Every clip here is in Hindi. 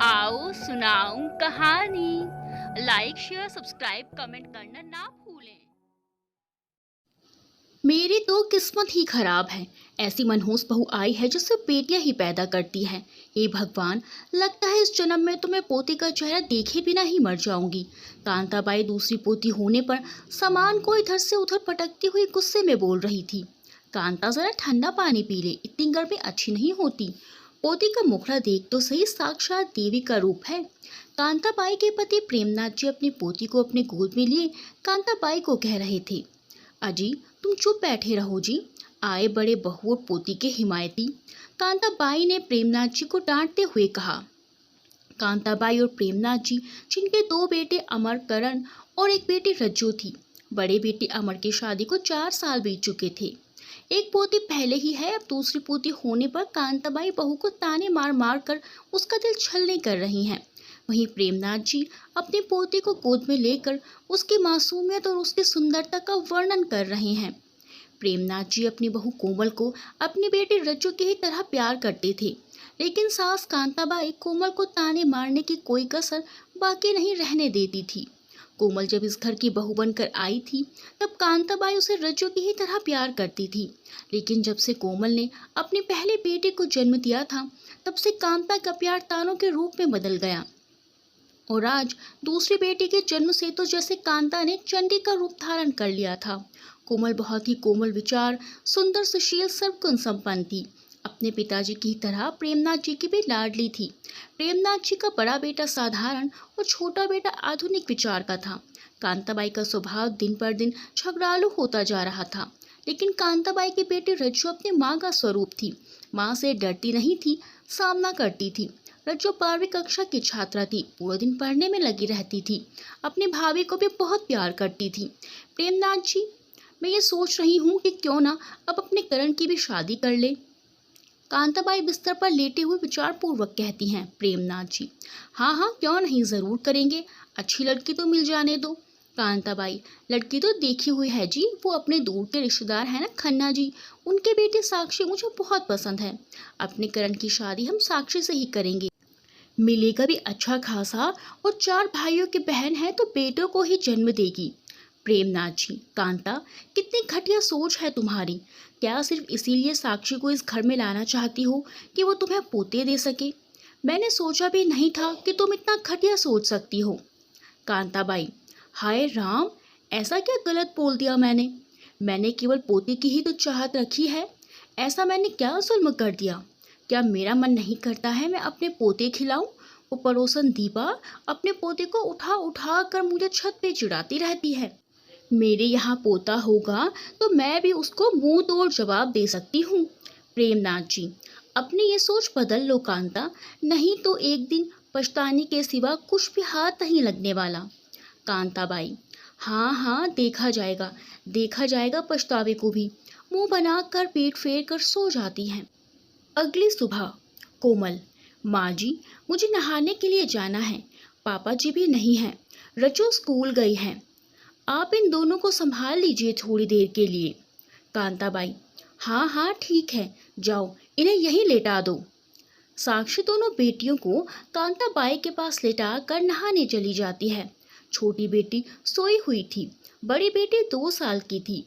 आओ सुनाऊं कहानी। लाइक शेयर सब्सक्राइब कमेंट करना ना भूलें। मेरी तो किस्मत ही खराब है। ऐसी मनहूस बहू आई है जो सिर्फ बेटियां ही पैदा करती है। हे भगवान, लगता है इस जन्म में तो मैं पोती का चेहरा देखे बिना ही मर जाऊंगी। कांताबाई दूसरी पोती होने पर सामान को इधर से उधर पटकती हुई गुस्से में बोल रही थी। कांता, जरा ठंडा पानी पी ले, इतनी गर्मी अच्छी नहीं होती। पोती का मुखड़ा देख तो सही, साक्षात देवी का रूप है। कांताबाई के पति प्रेमनाथ जी अपनी पोती को अपने गोद में लिए कांताबाई को कह रहे थे, अजी तुम चुप बैठे रहो जी, आए बड़े बहू और पोती के हिमायती। कांताबाई ने प्रेमनाथ जी को डांटते हुए कहा। कांताबाई और प्रेमनाथ जी, जिनके दो बेटे अमरकरण और एक बेटी रज्जू थी। बड़े बेटे अमर की शादी को 4 साल बीत चुके थे। एक पोती पहले ही है, अब दूसरी पोती होने पर कांताबाई बहू को ताने मार मार कर उसका दिल छलनी कर रही हैं। वहीं प्रेमनाथ जी अपनी पोती को गोद में लेकर उसकी मासूमियत और उसकी सुंदरता का वर्णन कर रहे हैं। प्रेमनाथ जी अपनी बहू कोमल को अपनी बेटी रज्जू की ही तरह प्यार करते थे, लेकिन सास कांताबाई कोमल को ताने मारने की कोई कसर बाकी नहीं रहने देती थी। कोमल जब इस घर की बहू बनकर आई थी, तब कांताबाई उसे रज्जू की ही तरह प्यार करती थी, लेकिन जब से कोमल ने अपनी पहले बेटे को जन्म दिया था, तब से कांता का प्यार तानों के रूप में बदल गया। और आज दूसरी बेटी के जन्म से तो जैसे कांता ने चंडी का रूप धारण कर लिया था। कोमल बहुत ही कोमल विचार, सुंदर सुशील सर्वगुण संपन्न थी। अपने पिताजी की तरह प्रेमनाथ जी की भी लाडली थी। प्रेमनाथ जी का बड़ा बेटा साधारण और छोटा बेटा आधुनिक विचार का था। कांताबाई का स्वभाव दिन पर दिन झगड़ालू होता जा रहा था, लेकिन कांताबाई की बेटी रज्जू अपनी माँ का स्वरूप थी। माँ से डरती नहीं थी, सामना करती थी। रज्जू 12वीं कक्षा की छात्रा थी, पूरे दिन पढ़ने में लगी रहती थी। अपनी भाभी को भी बहुत प्यार करती थी। प्रेमनाथ जी, मैं ये सोच रही हूँ कि क्यों ना अब अपने करण की भी शादी कर ले। कांताबाई बिस्तर पर लेटे हुए विचार पूर्वक कहती हैं। प्रेमनाथ जी, हाँ हाँ क्यों नहीं, जरूर करेंगे, अच्छी लड़की तो मिल जाने दो। कांताबाई, लड़की तो देखी हुई है जी, वो अपने दूर के रिश्तेदार हैं ना, खन्ना जी, उनके बेटे साक्षी मुझे बहुत पसंद है। अपने करण की शादी हम साक्षी से ही करेंगे, मिलेगा भी अच्छा खासा, और 4 भाइयों की बहन है तो बेटों को ही जन्म देगी। प्रेमनाथ जी, कांता, कितनी घटिया सोच है तुम्हारी। क्या सिर्फ इसीलिए साक्षी को इस घर में लाना चाहती हो कि वो तुम्हें पोते दे सके? मैंने सोचा भी नहीं था कि तुम इतना घटिया सोच सकती हो। कांताबाई, हाय राम, ऐसा क्या गलत बोल दिया मैंने? मैंने केवल पोते की ही तो चाहत रखी है। ऐसा मैंने क्या जुल्म कर दिया? क्या मेरा मन नहीं करता है मैं अपने पोते खिलाऊं? वो पड़ोसन दीपा अपने पोते को उठा उठा कर मुझे छत पे चिढ़ाती रहती है। मेरे यहाँ पोता होगा तो मैं भी उसको मुंह तोड़ जवाब दे सकती हूँ। प्रेमनाथ जी, अपनी ये सोच बदल लो कांता, नहीं तो एक दिन पछताने के सिवा कुछ भी हाथ नहीं लगने वाला। कांताबाई, हाँ हाँ देखा जाएगा पछतावे को भी। मुंह बनाकर पेट फेर कर सो जाती हैं। अगली सुबह कोमल, माँ जी, मुझे नहाने के लिए जाना है, पापा जी भी नहीं हैं, रजू स्कूल गई हैं, आप इन दोनों को संभाल लीजिए थोड़ी देर के लिए। कांताबाई, हाँ हाँ ठीक है, जाओ इन्हें यहीं लेटा दो। साक्षी दोनों बेटियों को कांताबाई के पास लेटा कर नहाने चली जाती है। छोटी बेटी सोई हुई थी, बड़ी बेटी 2 साल की थी।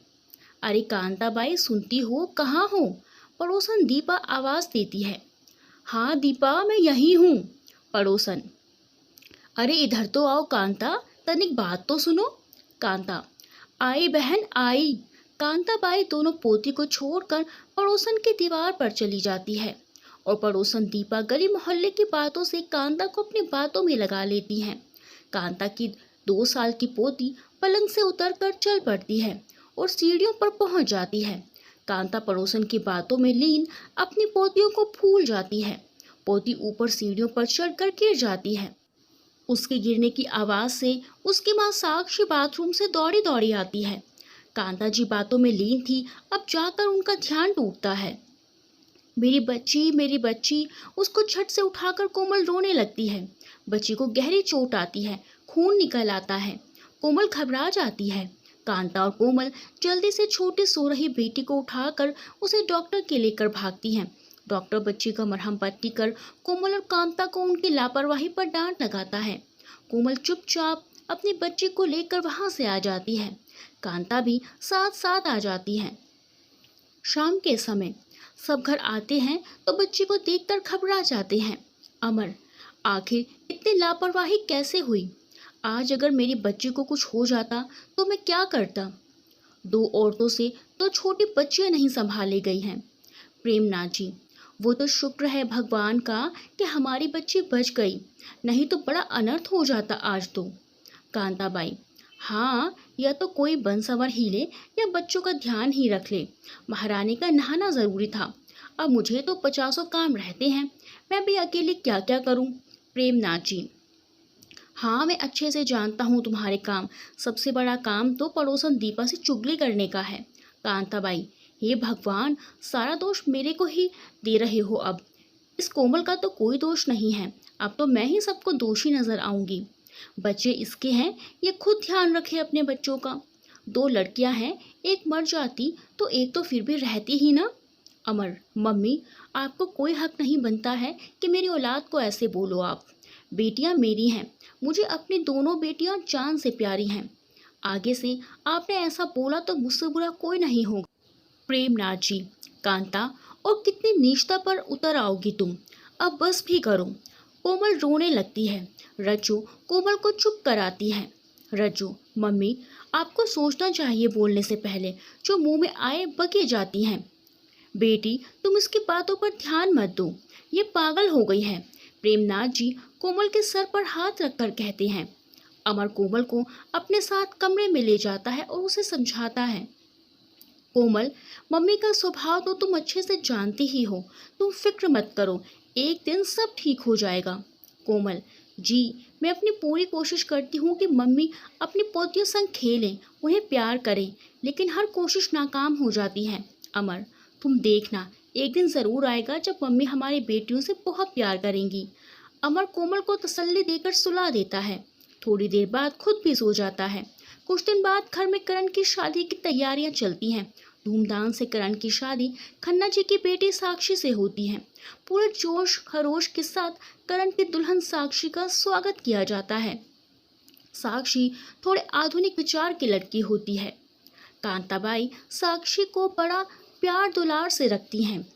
अरे कांताबाई, सुनती हो, कहाँ हो? पड़ोसन दीपा आवाज देती है। हाँ दीपा, मैं यहीं हूँ। पड़ोसन, अरे इधर तो आओ कांता, तनिक बात तो सुनो। कांता, आई बहन आई। कांताबाई दोनों पोती को छोड़कर पड़ोसन की दीवार पर चली जाती है, और पड़ोसन दीपा गली मोहल्ले की बातों से कांता को अपनी बातों में लगा लेती हैं। कांता की 2 साल की पोती पलंग से उतरकर चल पड़ती है और सीढ़ियों पर पहुंच जाती है। कांता पड़ोसन की बातों में लीन अपनी पोतियों को भूल जाती है। पोती ऊपर सीढ़ियों पर चढ़कर गिर जाती है। उसके गिरने की आवाज से उसकी माँ साक्षी बाथरूम से दौड़ी दौड़ी आती है। कांता जी बातों में लीन थी, अब जाकर उनका ध्यान टूटता है। मेरी बच्ची, उसको झट से उठाकर कोमल रोने लगती है। बच्ची को गहरी चोट आती है, खून निकल आता है। कोमल घबरा जाती है। कांता और कोमल जल्दी से छोटी सो रही बेटी को उठाकर उसे डॉक्टर के लेकर भागती हैं। डॉक्टर बच्ची का मरहम पट्टी कर कोमल और कांता को उनकी लापरवाही पर डांट लगाता है। कोमल चुपचाप अपनी बच्ची को लेकर वहां से आ जाती है। कांता भी साथ साथ आ जाती है। शाम के समय सब घर आते हैं तो बच्ची को देखकर घबरा जाते हैं। अमर, आखिर इतनी लापरवाही कैसे हुई? आज अगर मेरी बच्ची को कुछ हो जाता तो मैं क्या करता? 2 औरतों से 2 छोटी बच्चियां नहीं संभाली गई हैं। प्रेमनाथ जी, वो तो शुक्र है भगवान का कि हमारी बच्ची बच गई, नहीं तो बड़ा अनर्थ हो जाता आज तो। कांताबाई, हाँ, या तो कोई बन सवर ही ले या बच्चों का ध्यान ही रख ले। महारानी का नहाना जरूरी था। अब मुझे तो 50 काम रहते हैं, मैं भी अकेले क्या क्या करूं। प्रेमनाथ जी, हाँ, मैं अच्छे से जानता हूँ तुम्हारे काम। सबसे बड़ा काम तो पड़ोसन दीपा से चुगली करने का है। कांताबाई, हे भगवान, सारा दोष मेरे को ही दे रहे हो अब। इस कोमल का तो कोई दोष नहीं है, अब तो मैं ही सबको दोषी नजर आऊंगी। बच्चे इसके हैं, ये खुद ध्यान रखे अपने बच्चों का। 2 लड़कियां हैं, एक मर जाती तो एक तो फिर भी रहती ही ना। अमर, मम्मी, आपको कोई हक नहीं बनता है कि मेरी औलाद को ऐसे बोलो आप। बेटियां मेरी हैं, मुझे अपनी दोनों बेटियां जान से प्यारी हैं। आगे से आपने ऐसा बोला तो मुझसे बुरा कोई नहीं होगा। प्रेमनाथ जी, कांता, और कितनी नीचता पर उतर आओगी तुम? अब बस भी करो। कोमल रोने लगती है। रज्जू कोमल को चुप कराती है। रज्जू, मम्मी, आपको सोचना चाहिए बोलने से पहले, जो मुंह में आए बके जाती हैं। बेटी, तुम इसकी बातों पर ध्यान मत दो, ये पागल हो गई है। प्रेमनाथ जी कोमल के सर पर हाथ रखकर कहते हैं। अमर कोमल को अपने साथ कमरे में ले जाता है और उसे समझाता है। कोमल, मम्मी का स्वभाव तो तुम अच्छे से जानती ही हो, तुम फिक्र मत करो, एक दिन सब ठीक हो जाएगा। कोमल, जी, मैं अपनी पूरी कोशिश करती हूँ कि मम्मी अपनी पोतियों संग खेलें, उन्हें प्यार करें, लेकिन हर कोशिश नाकाम हो जाती है। अमर, तुम देखना, एक दिन ज़रूर आएगा जब मम्मी हमारी बेटियों से बहुत प्यार करेंगी। अमर कोमल को तसल्ली देकर सुला देता है। थोड़ी देर बाद खुद भी सो जाता है। कुछ दिन बाद घर में करण की शादी की तैयारियां चलती हैं। धूमधाम से करण की शादी खन्ना जी की बेटी साक्षी से होती है। पूरे जोश खरोश के साथ करण की दुल्हन साक्षी का स्वागत किया जाता है। साक्षी थोड़े आधुनिक विचार की लड़की होती है। कांताबाई साक्षी को बड़ा प्यार दुलार से रखती हैं।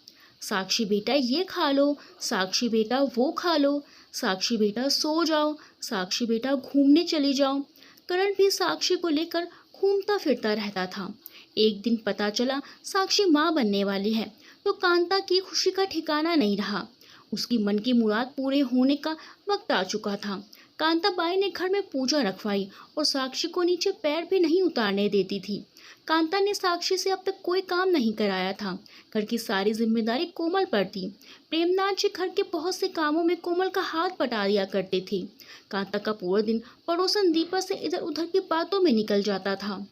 साक्षी बेटा ये खा लो, साक्षी बेटा वो खा लो, साक्षी बेटा सो जाओ, साक्षी बेटा घूमने चली जाओ। करण भी साक्षी को लेकर घूमता फिरता रहता था। एक दिन पता चला साक्षी माँ बनने वाली है तो कांता की खुशी का ठिकाना नहीं रहा। उसकी मन की मुराद पूरे होने का वक्त आ चुका था। कांताबाई ने घर में पूजा रखवाई और साक्षी को नीचे पैर भी नहीं उतारने देती थी। कांता ने साक्षी से अब तक कोई काम नहीं कराया था। घर की सारी जिम्मेदारी कोमल पर थी। प्रेमनाथ जी घर के बहुत से कामों में कोमल का हाथ बटा दिया करते थे। कांता का पूरा दिन पड़ोसन दीपा से इधर उधर की बातों में निकल जाता था।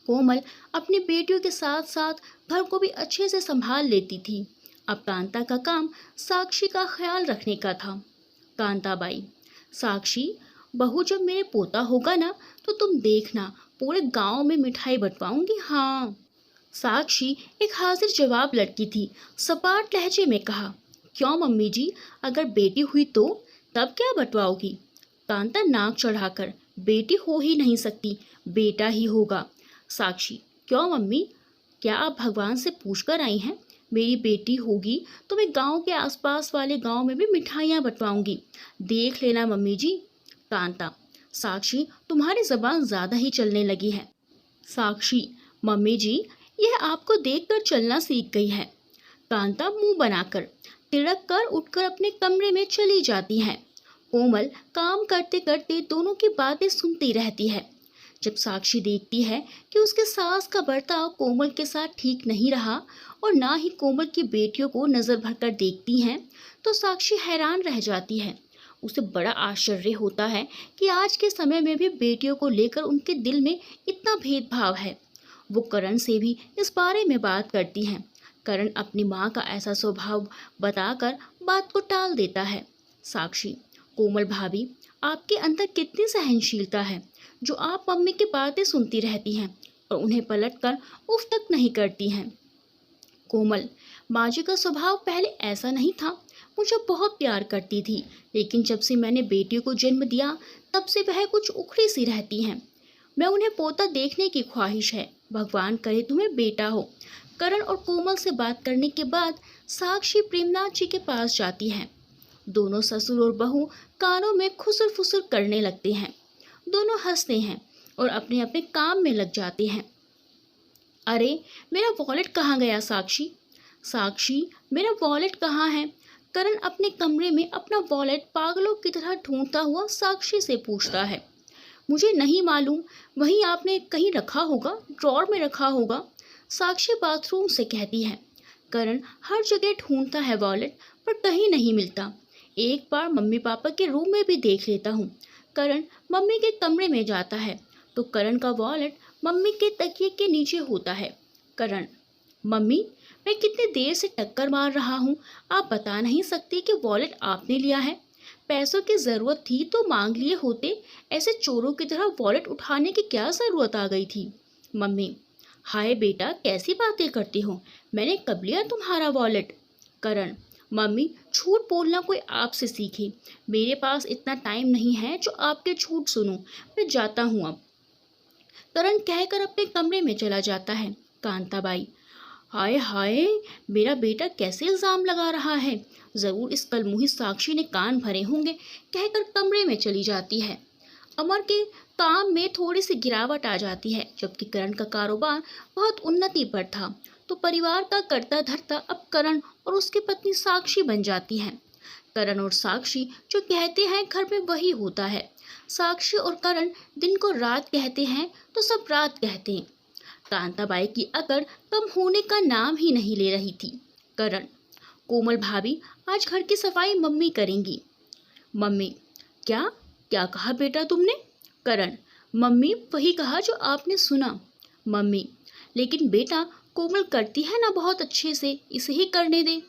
कोमल अपनी बेटियों के साथ साथ घर को भी अच्छे से संभाल लेती थी। अब कांता का काम साक्षी का ख्याल रखने का था। कांताबाई, साक्षी, बहू जब मेरे पोता होगा ना तो तुम देखना, पूरे गांव में मिठाई बंटवाऊंगी। हाँ। साक्षी एक हाजिर जवाब लड़की थी। सपाट लहजे में कहा, क्यों मम्मी जी, अगर बेटी हुई तो तब क्या बंटवाओगी? कांता नाक चढ़ाकर, बेटी हो ही नहीं सकती, बेटा ही होगा। साक्षी, क्यों मम्मी, क्या आप भगवान से पूछकर आई हैं? मेरी बेटी होगी तो मैं गांव के आसपास वाले गांव में भी मिठाइयाँ बंटवाऊंगी, देख लेना मम्मी जी। कांता, साक्षी, तुम्हारी जबान ज़्यादा ही चलने लगी है। साक्षी, मम्मी जी, यह आपको देखकर चलना सीख गई है। कांता मुंह बनाकर तिड़क कर उठकर अपने कमरे में चली जाती है। कोमल काम करते करते दोनों की बातें सुनती रहती है। जब साक्षी देखती है कि उसके सास का बर्ताव कोमल के साथ ठीक नहीं रहा और ना ही कोमल की बेटियों को नजर भरकर देखती हैं, तो साक्षी हैरान रह जाती है। उसे बड़ा आश्चर्य होता है कि आज के समय में भी बेटियों को लेकर उनके दिल में इतना भेदभाव है। वो करण से भी इस बारे में बात करती हैं। करण अपनी माँ का ऐसा स्वभाव बताकर बात को टाल देता है। साक्षी, कोमल भाभी, आपके अंदर कितनी सहनशीलता है, जो आप मम्मी की बातें सुनती रहती हैं और उन्हें पलटकर उफ तक नहीं करती हैं। कोमल, माँ जी का स्वभाव पहले ऐसा नहीं था। मुझे बहुत प्यार करती थी, लेकिन जब से मैंने बेटियों को जन्म दिया तब से वह कुछ उखड़ी सी रहती हैं। मैं उन्हें पोता देखने की ख्वाहिश है। भगवान करे तुम्हें बेटा हो। करण और कोमल से बात करने के बाद साक्षी प्रेमनाथ जी के पास जाती है। दोनों ससुर और बहू कानों में खुसर फुसर करने लगते हैं। दोनों हंसते हैं और अपने अपने काम में लग जाते हैं। अरे, मेरा वॉलेट कहाँ गया साक्षी? साक्षी, मेरा वॉलेट कहाँ है? करण अपने कमरे में अपना वॉलेट पागलों की तरह ढूंढता हुआ साक्षी से पूछता है। मुझे नहीं मालूम, वहीं आपने कहीं रखा होगा, ड्रॉर में रखा होगा, साक्षी बाथरूम से कहती है। करण हर जगह ढूंढता है वॉलेट, पर कहीं नहीं मिलता। एक बार मम्मी पापा के रूम में भी देख लेता हूँ। करण मम्मी के कमरे में जाता है तो करण का वॉलेट मम्मी के तकिए के नीचे होता है। करण, मम्मी, मैं कितनी देर से टक्कर मार रहा हूँ, आप बता नहीं सकती कि वॉलेट आपने लिया है? पैसों की ज़रूरत थी तो मांग लिए होते, ऐसे चोरों की तरह वॉलेट उठाने की क्या ज़रूरत आ गई थी? मम्मी, हाय बेटा, कैसी बातें करती हो, मैंने कब लिया तुम्हारा वॉलेट? करण, मम्मी, झूठ बोलना कोई आपसे सीखे। मेरे पास इतना टाइम नहीं है जो आपके झूठ सुनूं। मैं जाता हूँ अब। करण कहकर अपने कमरे में चला जाता है। कांताबाई, हाय हाय, मेरा बेटा कैसे इल्जाम लगा रहा है, जरूर इस कलमुही साक्षी ने कान भरे होंगे, कहकर कमरे में चली जाती है। अमर के काम में थोड़ी सी गिरावट आ जाती है। जबकि करण का कारोबार बहुत उन्नति पर था, तो परिवार का करता धरता अब करण और उसकी पत्नी साक्षी बन जाती हैं। करण और साक्षी जो कहते हैं घर में वही होता है। साक्षी और करण दिन को रात कहते हैं तो सब रात कहते हैं। कांताबाई की अकड़ कम होने का नाम ही नहीं ले रही थी। करण, कोमल भाभी, आज घर की सफाई मम्मी करेंगी। मम्मी, क्या क्या कहा बेटा तुमने? करण, मम्मी, वही कहा जो आपने सुना। मम्मी, लेकिन बेटा कोमल करती है ना बहुत अच्छे से, इसे ही करने दे।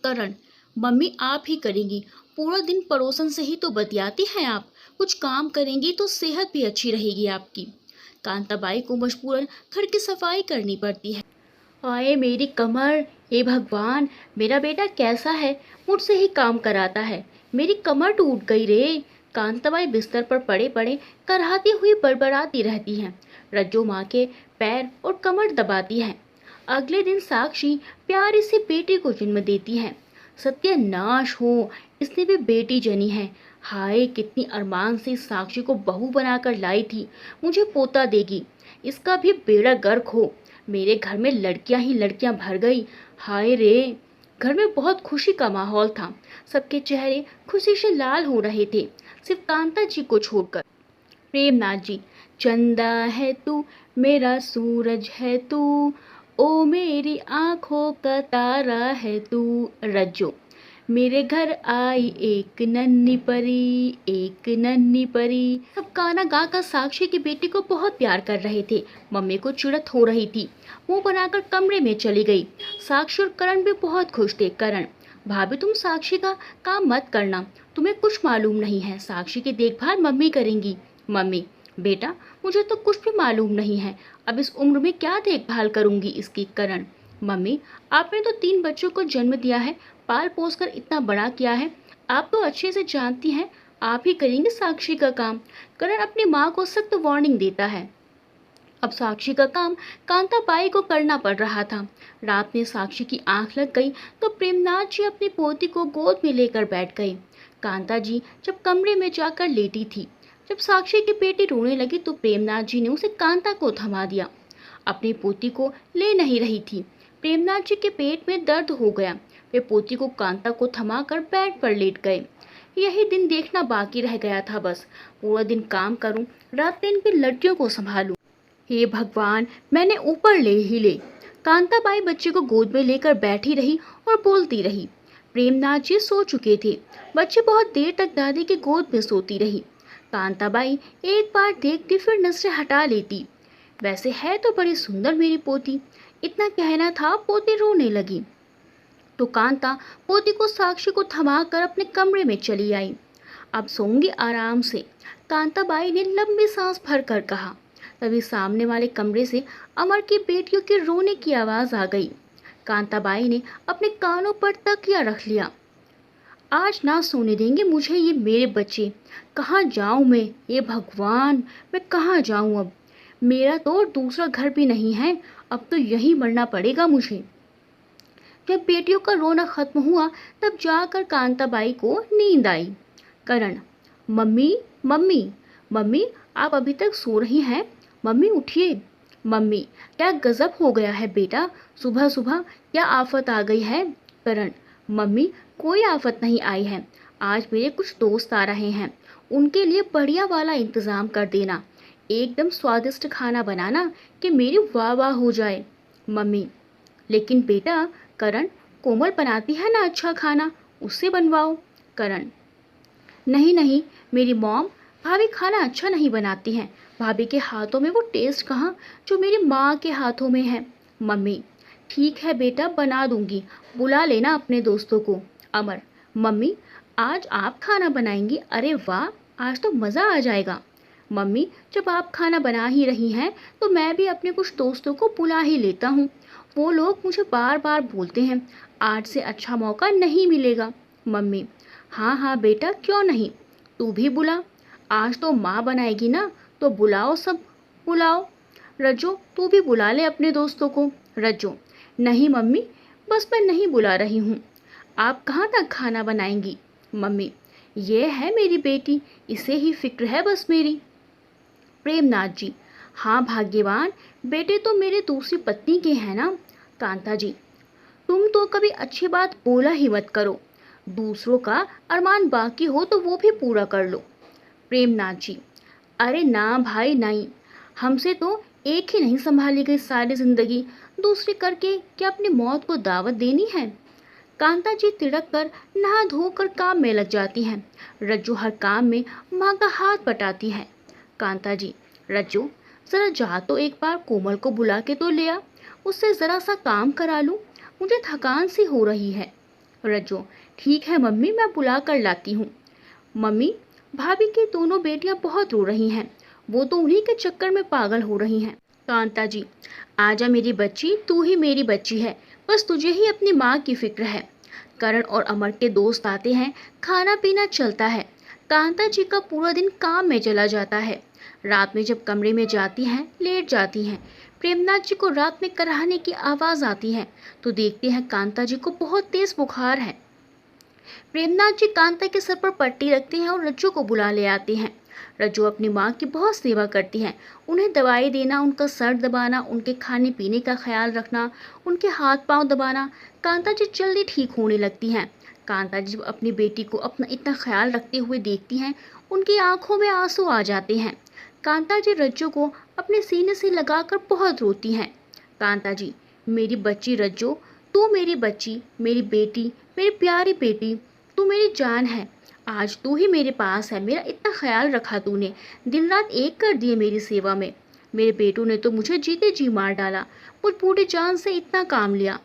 करण, मम्मी आप ही करेंगी, पूरा दिन पड़ोसन से ही तो बतियाती हैं आप, कुछ काम करेंगी तो सेहत भी अच्छी रहेगी आपकी। कांताबाई को मजबूरन घर की सफाई करनी पड़ती है। आए मेरी कमर, हे भगवान, मेरा बेटा कैसा है, मुझसे ही काम कराता है, मेरी कमर टूट गई रे। कांताबाई बिस्तर पर पड़े पड़े कराहती हुई बड़बड़ाती रहती हैं। रज्जो माँ के पैर और कमर दबाती हैं। अगले दिन साक्षी प्यारी सी बेटी को जन्म देती है। सत्यानाश हो, इसने भी बेटी जनी है। हाय, कितनी अरमान से साक्षी को बहू बनाकर लाई थी, मुझे पोता देगी, इसका भी बेड़ा गर्क हो। मेरे घर में लड़कियां ही लड़कियां भर गई। हाय रे, घर में बहुत खुशी का माहौल था। सबके चेहरे खुशी से लाल हो रहे थे, सिर्फ कांता जी को छोड़कर। प्रेमनाथ जी, चंदा है तू, मेरा सूरज है तू, ओ मेरी आंखों का तारा है तू। रज्जो, मेरे घर आई एक नन्ही परी, एक नन्ही परी। सब गाना गाकर साक्षी की बेटी को बहुत प्यार कर रहे थे। मम्मी को चिढ़त हो रही थी, मुंह बनाकर कमरे में चली गई। साक्षी और करण भी बहुत खुश थे। करण, भाभी तुम साक्षी का काम मत करना, तुम्हें कुछ मालूम नहीं है, साक्षी की देखभाल मम्मी करेंगी। मम्मी, बेटा मुझे तो कुछ भी मालूम नहीं है, अब इस उम्र में क्या देखभाल करूंगी इसकी। करण, मम्मी, आपने तो 3 बच्चों को जन्म दिया है, पाल पोस कर इतना बड़ा किया है, आप तो अच्छे से जानती हैं, आप ही करेंगे साक्षी का काम। करण अपनी माँ को सख्त वार्निंग देता है। अब साक्षी का काम कांताबाई को करना पड़ रहा था। रात में साक्षी की आंख लग गई तो प्रेमनाथ जी अपनी पोती को गोद में लेकर बैठ गए। कांता जी जब कमरे में जाकर लेटी थी, जब साक्षी की बेटी रोने लगी तो प्रेमनाथ जी ने उसे कांता को थमा दिया। अपनी पोती को ले नहीं रही थी। प्रेमनाथ जी के पेट में दर्द हो गया। वे पोती को कांता को थमाकर बेड पर लेट गए। यही दिन देखना बाकी रह गया था बस। पूरा दिन काम करूं, रात में इनकी लड़कियों को संभालूं। हे भगवान, मैंने ऊपर ले ही ले। कांताबाई बच्चे को गोद में लेकर बैठी रही और बोलती रही। प्रेमनाथ जी सो चुके थे। बच्ची बहुत देर तक दादी की गोद में सोती रही। कांताबाई एक बार देखती फिर नजरें हटा लेती। वैसे है तो बड़ी सुंदर मेरी पोती, इतना कहना था, पोती रोने लगी तो कांता पोती को साक्षी को थमा कर अपने कमरे में चली आई। अब सोऊंगी आराम से, कांताबाई ने लंबी सांस भरकर कहा। तभी सामने वाले कमरे से अमर की बेटियों के रोने की आवाज आ गई। कांताबाई ने अपने कानों पर तकिया रख लिया। आज ना सोने देंगे मुझे ये मेरे बच्चे। कहाँ जाऊं मैं, ये भगवान, मैं कहाँ जाऊं अब। मेरा तो दूसरा घर भी नहीं है, अब तो यहीं मरना पड़ेगा मुझे। जब बेटियों का रोना खत्म हुआ तब जाकर कांताबाई को नींद आई। करण, मम्मी मम्मी मम्मी, आप अभी तक सो रही हैं? मम्मी उठिए। मम्मी, क्या गजब हो गया है बेटा, सुबह सुबह क्या आफत आ गई है? करण, मम्मी कोई आफत नहीं आई है, आज मेरे कुछ दोस्त आ रहे हैं, उनके लिए बढ़िया वाला इंतजाम कर देना, एकदम स्वादिष्ट खाना बनाना कि मेरी वाह वाह हो जाए। मम्मी, लेकिन बेटा, करण, कोमल बनाती है ना अच्छा खाना, उससे बनवाओ। करण, नहीं नहीं, मेरी मॉम, भाभी खाना अच्छा नहीं बनाती हैं, भाभी के हाथों में वो टेस्ट कहाँ जो मेरी माँ के हाथों में है। मम्मी, ठीक है बेटा, बना दूंगी, बुला लेना अपने दोस्तों को। अमर, मम्मी आज आप खाना बनाएंगी? अरे वाह, आज तो मज़ा आ जाएगा। मम्मी, जब आप खाना बना ही रही हैं तो मैं भी अपने कुछ दोस्तों को बुला ही लेता हूँ, वो लोग मुझे बार बार बोलते हैं, आज से अच्छा मौका नहीं मिलेगा। मम्मी, हाँ हाँ बेटा, क्यों नहीं, तू भी बुला, आज तो माँ बनाएगी ना, तो बुलाओ सब, बुलाओ। रज्जो, तू भी बुला ले अपने दोस्तों को। रज्जो, नहीं मम्मी, बस मैं नहीं बुला रही हूँ, आप कहाँ तक खाना बनाएंगी? मम्मी, ये है मेरी बेटी, इसे ही फिक्र है बस मेरी। प्रेमनाथ जी, हाँ भाग्यवान, बेटे तो मेरे दूसरी पत्नी के हैं ना। कांता जी, तुम तो कभी अच्छी बात बोला ही मत करो, दूसरों का अरमान बाकी हो तो वो भी पूरा कर लो। प्रेमनाथ जी, अरे ना भाई नहीं, हमसे तो एक ही नहीं संभाली गई सारी जिंदगी, दूसरी करके क्या अपनी मौत को दावत देनी है? कांता जी तिड़क कर नहा धोकर काम में लग जाती हैं। रज्जू हर काम में माँ का हाथ बटाती है। कांता जी, रज्जू जरा जा तो एक बार कोमल को बुला के तो ले आ, उससे जरा सा काम करा लूं, मुझे थकान सी हो रही है। रज्जू, ठीक है मम्मी, मैं बुला कर लाती हूँ। मम्मी, भाभी की दोनों बेटियां बहुत रो रही हैं, वो तो उन्हीं के चक्कर में पागल हो रही हैं। कांता जी, आजा मेरी बच्ची, तू ही मेरी बच्ची है, बस तुझे ही अपनी माँ की फिक्र है। करण और अमर के दोस्त आते हैं, खाना पीना चलता है, कांता जी का पूरा दिन काम में चला जाता है। रात में जब कमरे में जाती हैं, लेट जाती हैं, प्रेमनाथ जी को रात में कराहने की आवाज़ आती है तो देखते हैं कांता जी को बहुत तेज बुखार है। प्रेमनाथ जी कांता के सर पर पट्टी रखते हैं और रज्जू को बुला ले आते हैं। रज्जू अपनी माँ की बहुत सेवा करती है, उन्हें दवाई देना, उनका सर दबाना, उनके खाने पीने का ख्याल रखना, उनके हाथ पांव दबाना। कांता जी जल्दी ठीक होने लगती हैं। कांता जी जब अपनी बेटी को अपना इतना ख्याल रखते हुए देखती हैं, उनकी आंखों में आंसू आ जाते हैं। कांता जी रज्जू को अपने सीने से लगाकर बहुत रोती हैं। कांता जी, मेरी बच्ची रज्जू, तू मेरी बच्ची, मेरी बेटी, मेरी प्यारी बेटी, तू मेरी जान है, आज तू ही मेरे पास है, मेरा इतना ख्याल रखा तूने, दिन रात एक कर दिए मेरी सेवा में। मेरे बेटू ने तो मुझे जीते जी मार डाला, मुझ बूढ़ी जान से इतना काम लिया,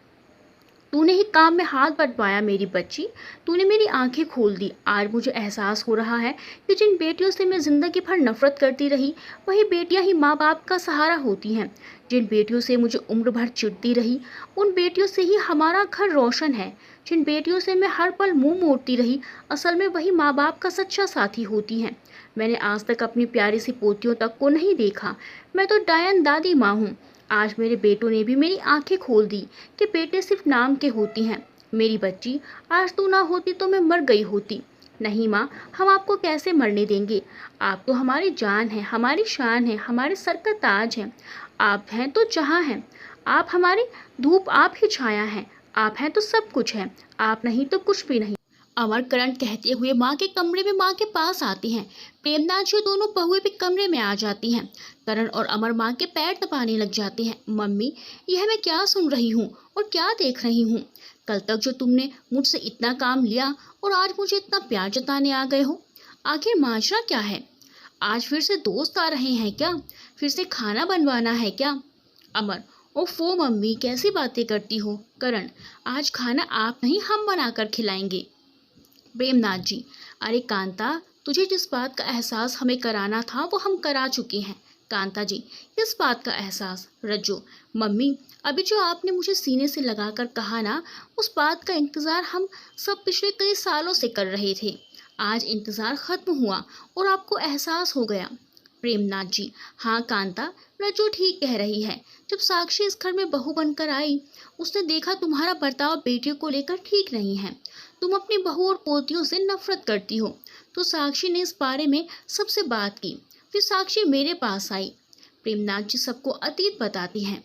तूने ही काम में हाथ बंटवाया मेरी बच्ची, तूने मेरी आंखें खोल दी। आज मुझे एहसास हो रहा है कि जिन बेटियों से मैं ज़िंदगी भर नफरत करती रही, वही बेटियां ही माँ बाप का सहारा होती हैं। जिन बेटियों से मुझे उम्र भर चिढ़ती रही, उन बेटियों से ही हमारा घर रोशन है। जिन बेटियों से मैं हर पल मुंह मोड़ती रही, असल में वही माँ बाप का सच्चा साथी होती हैं। मैंने आज तक अपनी प्यारी सी पोतियों तक को नहीं देखा, मैं तो डायन दादी माँ हूँ। आज मेरे बेटों ने भी मेरी आंखें खोल दी कि बेटे सिर्फ नाम के होती हैं। मेरी बच्ची, आज तू ना होती तो मैं मर गई होती। नहीं माँ, हम आपको कैसे मरने देंगे, आप तो हमारी जान है, हमारी शान है, हमारे सर का ताज है। आप हैं तो जहाँ हैं, आप हमारी धूप, आप ही छाया हैं, आप हैं तो सब कुछ है, आप नहीं तो कुछ भी नहीं। अमर करण कहते हुए माँ के कमरे में माँ के पास आती हैं। प्रेमनाथ जी दोनों बहुएं भी कमरे में आ जाती हैं। करण और अमर माँ के पैर दबाने लग जाते हैं। मम्मी, यह मैं क्या सुन रही हूँ और क्या देख रही हूँ? कल तक जो तुमने मुझसे इतना काम लिया और आज मुझे इतना प्यार जताने आ गए हो, आखिर माजरा क्या है? आज फिर से दोस्त आ रहे हैं क्या? फिर से खाना बनवाना है क्या? अमर, ओफो मम्मी, कैसी बातें करती हो? करण, आज खाना आप नहीं, हम बनाकर खिलाएंगे। प्रेमनाथ जी, अरे कांता, तुझे जिस बात का एहसास हमें कराना था वो हम करा चुके हैं। कांता जी, इस बात का एहसास। रज्जू, मम्मी, अभी जो आपने मुझे सीने से लगाकर कहा ना, उस बात का इंतजार हम सब पिछले कई सालों से कर रहे थे। आज इंतजार खत्म हुआ और आपको एहसास हो गया। प्रेमनाथ जी, हाँ कांता, रज्जू ठीक कह रही है। जब साक्षी इस घर में बहू बनकर आई, उसने देखा तुम्हारा बर्ताव बेटियों को लेकर ठीक नहीं है। तुम अपनी बहू और पोतियों से नफरत करती हो। तो साक्षी ने इस बारे में सबसे बात की। फिर साक्षी मेरे पास आई। प्रेमनाथ जी सबको अतीत बताती हैं।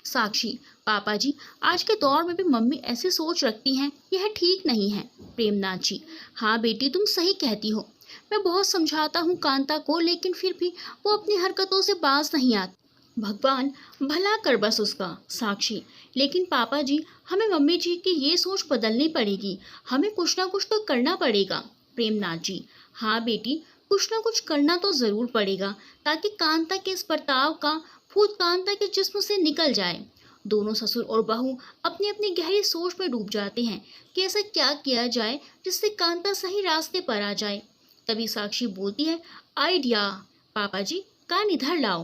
साक्षी, पापा जी, आज के दौर में भी मम्मी ऐसी सोच रखती हैं, यह ठीक नहीं है। प्रेमनाथ जी, हाँ बेटी, तुम सही कहती हो। मैं बहुत समझाता हूँ कांता को, लेकिन फिर भी वो अपनी हरकतों से बाज नहीं आती। भगवान भला कर बस उसका। साक्षी, लेकिन पापा जी, हमें मम्मी जी की ये सोच बदलनी पड़ेगी। हमें कुछ ना कुछ तो करना पड़ेगा। प्रेमनाथ जी, हाँ बेटी, कुछ ना कुछ करना तो जरूर पड़ेगा, ताकि कांता के इस बर्ताव का भूत कांता के जिस्म से निकल जाए। दोनों ससुर और बहू अपनी अपनी गहरी सोच में डूब जाते हैं कि ऐसा क्या किया जाए जिससे कांता सही रास्ते पर आ जाए। तभी साक्षी बोलती है, आइडिया। पापा जी, कान इधर लाओ।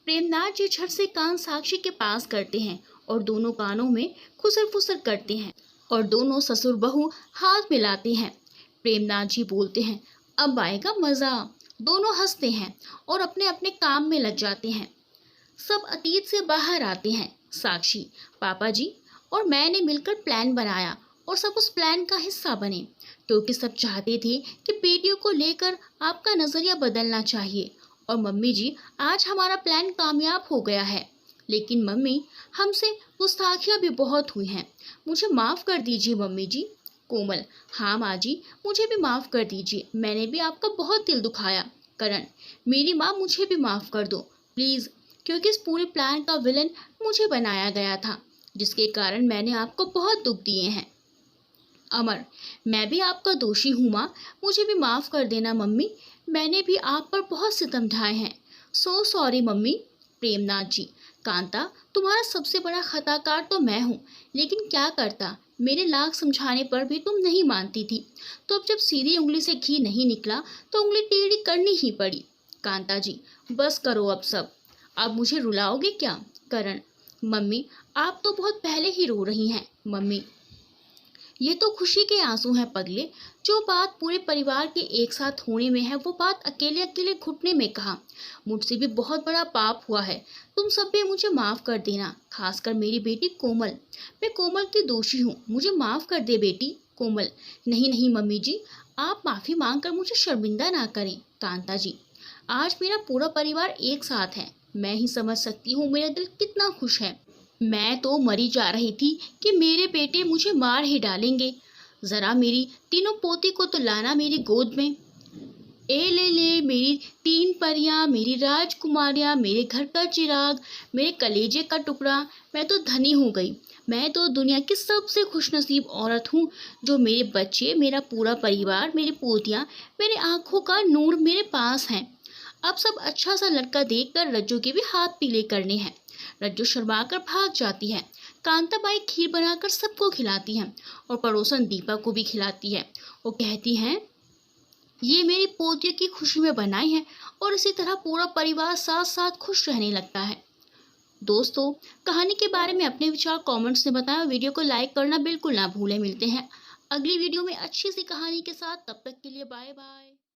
प्रेमनाथ जी झट से कान साक्षी के पास करते हैं और दोनों कानों में खुसर फुसर करते हैं और दोनों ससुर बहू हाथ मिलाते हैं। प्रेमनाथ जी बोलते हैं, अब आएगा मजा। दोनों हंसते हैं और अपने अपने काम में लग जाते हैं। सब अतीत से बाहर आते हैं। साक्षी, पापा जी और मैंने मिलकर प्लान बनाया और सब उस प्लान का हिस्सा बने, क्योंकि सब चाहते थे कि बेटियों को लेकर आपका नजरिया बदलना चाहिए। और मम्मी जी, आज हमारा प्लान कामयाब हो गया है। लेकिन मम्मी, हमसे गुस्ताखियां भी बहुत हुई हैं। मुझे माफ कर दीजिए मम्मी जी। कोमल, हाँ माँ जी, मुझे भी माफ कर दीजिए। मैंने भी आपका बहुत दिल दुखाया। करण, मेरी माँ, मुझे भी माफ कर दो प्लीज, क्योंकि इस पूरे प्लान का विलन मुझे बनाया गया था, जिसके कारण मैंने आपको बहुत दुख दिए हैं। अमर, मैं भी आपका दोषी हूँ माँ, मुझे भी माफ कर देना मम्मी। मैंने भी आप पर बहुत सितम ढाए हैं। So sorry mummy. Premnath ji, Kanta, तुम्हारा सबसे बड़ा खताकार तो मैं हूँ, लेकिन क्या करता, मेरे लाख समझाने पर भी तुम नहीं मानती थी। तो अब जब सीधी उंगली से घी नहीं निकला तो उंगली टेढ़ी करनी ही पड़ी। कांता जी, बस करो अब सब। अब मुझे रुलाओगे क्या? करण, मम्मी, आप तो बहुत पहले ही रो रही हैं। मम्मी, ये तो खुशी के आंसू हैं पगले। जो बात पूरे परिवार के एक साथ होने में है, वो बात अकेले अकेले घुटने में कहा। मुझसे भी बहुत बड़ा पाप हुआ है। तुम सब भी मुझे माफ कर देना, खासकर मेरी बेटी कोमल। मैं कोमल की दोषी हूँ, मुझे माफ कर दे बेटी। कोमल, नहीं नहीं मम्मी जी, आप माफी मांग कर मुझे शर्मिंदा ना करें। कांता जी, आज मेरा पूरा परिवार एक साथ है। मैं ही समझ सकती हूँ मेरा दिल कितना खुश है। मैं तो मरी जा रही थी कि मेरे बेटे मुझे मार ही डालेंगे। जरा मेरी तीनों पोती को तो लाना मेरी गोद में। ए ले ले मेरी 3 परियां, मेरी राजकुमारियां, मेरे घर का चिराग, मेरे कलेजे का टुकड़ा। मैं तो धनी हो गई। मैं तो दुनिया की सबसे खुशनसीब औरत हूँ, जो मेरे बच्चे, मेरा पूरा परिवार, मेरी पोतियां, मेरी आंखों का नूर मेरे पास हैं। अब सब अच्छा सा लड़का देखकर रज्जू के भी हाथ पीले करने हैं। रज्जू शर्मा कर भाग जाती है। कांताबाई खीर बनाकर सबको खिलाती हैं और पड़ोसन दीपा को भी खिलाती है। वो कहती हैं, ये मेरी पोतियों की खुशी में बनाई है। और इसी तरह पूरा परिवार साथ साथ खुश रहने लगता है। दोस्तों, कहानी के बारे में अपने विचार कमेंट्स में बताएं। वीडियो को लाइक करना बिल्कुल ना भूलें। मिलते हैं अगली वीडियो में अच्छी सी कहानी के साथ। तब तक के लिए बाय बाय।